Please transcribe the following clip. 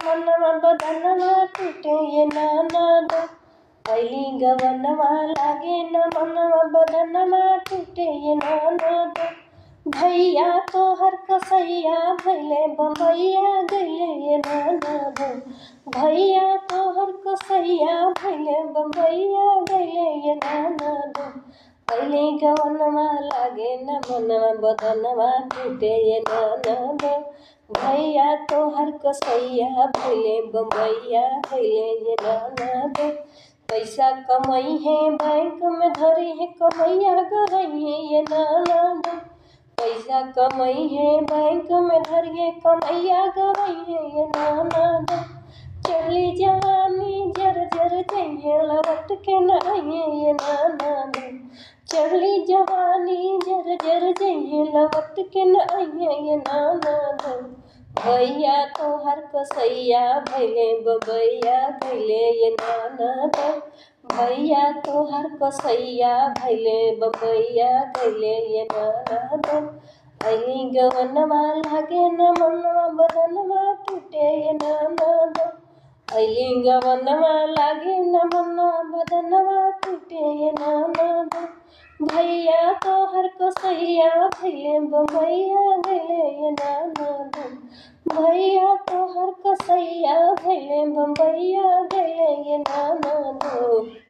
मनवा बदनवा टूटे ये ननद। अइली गवनवा लागे न मनवा बदनवा टूटे ये ननद। भैया तोहर कसैया भैले बम्बैया गइले ये ननद। भैया तोहर कसैया भैले बम्बैया गइले ये ननद। अइली गवनवा लागे न मनवा बदनवा टूटे ये ननद। भैया तोहर कसैया भैले बम्बैया गइले ये ननद। पैसा कमई है बैंक में धरी है कमैया गई है ये ननद। पैसा कमई है बैंक में धरिए कमैया गई है ये ननद। चली जवानी जर जर जइए लौट के न आइए ये ननद। चली जवानी जर जर जइए लौट के न आइए ये ननद। भैया तोहर कसैया भैले बम्बैया गइले ये ननद। भैया तोहर कसैया भैले बम्बैया गइले ये ननद। अइली गवनवा लागे न मनवा बदनवा टूटे ये ननद। अइली गवनवा लागे न मनवा बदनवा टूटे ये ननद। भैया तोहर कसैया भैले बम्बैया गइले ये ननद। भैया तोहर कसैया भैले बम्बैया गइले ये ननद।